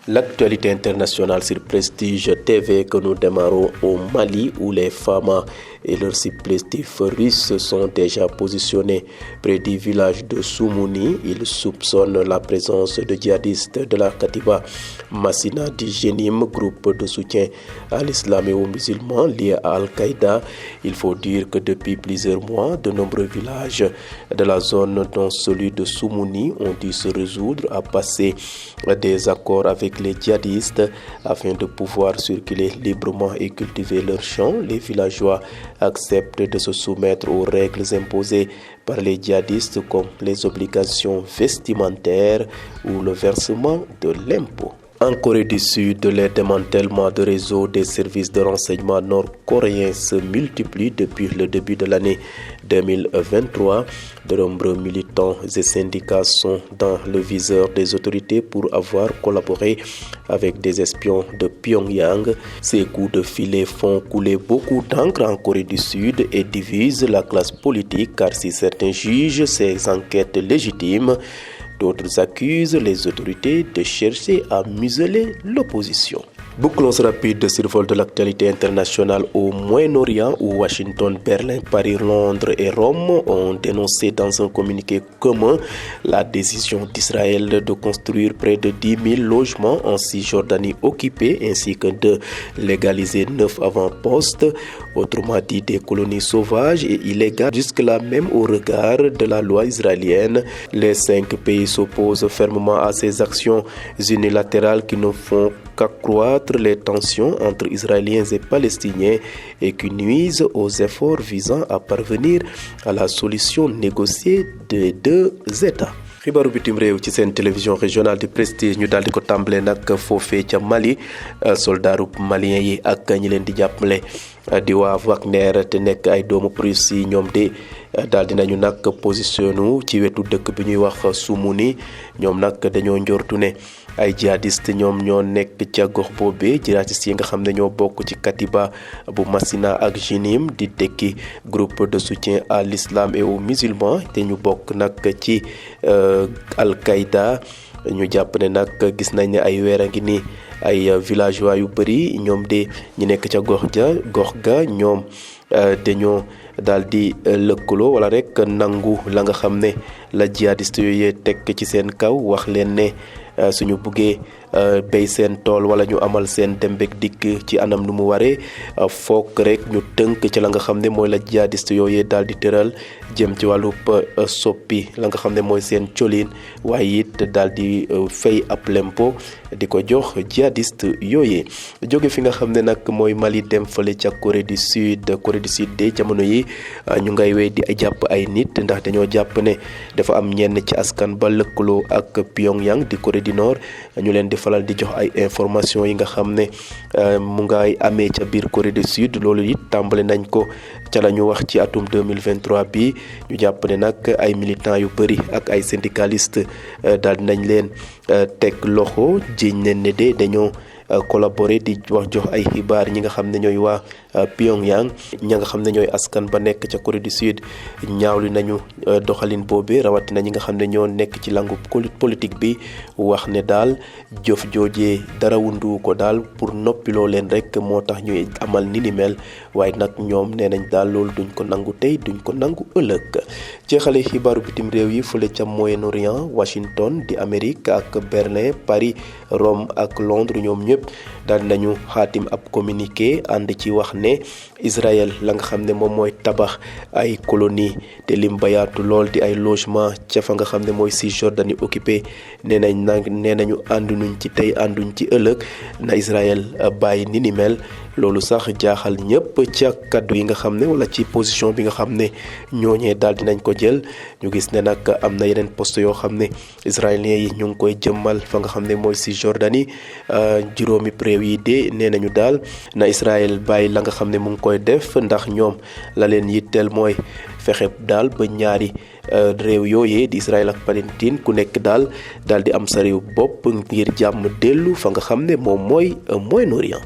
L'actualité internationale sur Prestige TV que nous démarrons au Mali où les FAMA et leurs supplétifs russes sont déjà positionnés près du village de Soumouni. Ils soupçonnent la présence de djihadistes de la Katiba Massina du Jenim, groupe de soutien à l'islam et aux musulmans liés à Al-Qaïda. Il faut dire que depuis plusieurs mois, de nombreux villages de la zone, dont celui de Soumouni, ont dû se résoudre à passer des accords avec les djihadistes afin de pouvoir circuler librement et cultiver leurs champs. Les villageois acceptent de se soumettre aux règles imposées par les djihadistes comme les obligations vestimentaires ou le versement de l'impôt. En Corée du Sud, les démantèlements de réseaux des services de renseignement nord-coréens se multiplient depuis le début de l'année 2023. De nombreux militants et syndicats sont dans le viseur des autorités pour avoir collaboré avec des espions de Pyongyang. Ces coups de filet font couler beaucoup d'encre en Corée du Sud et divisent la classe politique, car si certains jugent ces enquêtes légitimes, d'autres accusent les autorités de chercher à museler l'opposition. Bouclons rapide de survol de l'actualité internationale au Moyen-Orient où Washington, Berlin, Paris, Londres et Rome ont dénoncé dans un communiqué commun la décision d'Israël de construire près de 10 000 logements en Cisjordanie occupée ainsi que de légaliser 9 avant-postes, autrement dit des colonies sauvages et illégales, jusque-là même au regard de la loi israélienne. Les 5 pays s'opposent fermement à ces actions unilatérales qui ne font qu'accroître les tensions entre Israéliens et Palestiniens et qui nuisent aux efforts visant à parvenir à la solution négociée des deux États. xibaaru bitim réew ci seen télévision régionale de Prestige ñu daal di ko tàmbale nag foofee ca Mali soldaaru malien yi ak ñi leen di jàppale di waa Wagner te nekk ay doomu Russie yi ñoom de daal dinañu nag positionnu ci wetu dëkk bi ñuy wax Soumouni. ñoom nag dañoo njortu ne ay djihadiste ñoom ñoo nekk ca gox boobee djihadiste yi nga xam ne ñoo bokk ci Katiba bu Massina ak Jenim di tekki groupe de soutien à l'islam et aux musulmans te ñu bokk nag ci Al-Qaïda. ñu jàpp ne nag gis nañ ne ay weer a ngi nii ay villageois yu bëri ñoom de ñu nekk ca gox ga ñoom dañoo daal di lëkkaloo wala rek nangu la nga xam ne la djihadiste yooyu tekk ci seen kaw wax leen ne suñu buggee béy seen tool wala ñu amal seen dembek dikk ci anam nu mu waree foog rek ñu tënk ci la nga xam ne mooy la djihadiste yooyu daal di tëral jëm ci wàllu soppi la nga xam ne mooy seen colin waaye it daal di fay ab lempo di ko jox djihadiste yooyu. jóge fi nga xam ne nag mooy Mali dem fële ca Corée du Sud de jamono yi ñu ngay wéy di jàpp ay nit ndax dañoo jàpp ne dafa am ñenn ci askan ba lëkkaloo ak Pyongyang di Corée du Nord ñu leen di falal di jox ay information yi nga xam ne mu ngay amee ca biir Corée du Sud. loolu it tàmbale nañ ko ca la ñu wax ci atum 2023 bi ñu jàpp ne nag ay militants yu bëri ak ay syndicalistes daal dinañ leen teg loxo jiñ leen ne de dañoo collaborer di jox ay xibaar ñi nga xam ne ñooy waa Pyongyang. ña nga xam ne ñooy askan ba nekk ca Corée du Sud ñaawli nañu doxalin boobee rawatina ñi nga xam ne ñoo nekk ci langu politique bi wax ne daal jëf joojee dara wundu ko daal pour noppiloo leen rek moo tax ñuy amal ni mel waaye nag ñoom nee nañ daal loolu duñ ko nangu tey duñ ko nangu ëllëg. jeexale xibaaru bitim réew yi fële ca Moyen-Orient Washington di Amérique ak Berlin Paris Rome ak Londres ñoom ñëpp daal nañu xaatim ab communiqué ànd ci wax ne Israël la nga xam ne moom mooy tabax ay colonie te lim bayaatu lool di ay logement ca fa nga xam ne mooy Cisjordanie occupé nee nañu ànduñu ci tey ànduñ ci ëllëg na Israël bàyyi ni mel. loolu sax jaaxal ñëpp ca kaddu yi nga xam ne wala ci position bi nga xam ne ñooñee daal dinañ ko jël. ñu gis ne nag am na yeneen poste yoo xam ne israéliens yi ñu ngi koy jëmmal fa nga xam ne mooy Cisjordanie. juróomi réew yi de nee nañu daal na Israël bàyyi la nga xam ne mu ngi koy def ndax ñoom la leen yitteel mooy fexe daal ba ñaari réew yooyee di Israël ak Palestine ku nekk daal di am sa réew bopp ngir jàmm dellu fa nga xam ne moom mooy Moyen-Orient.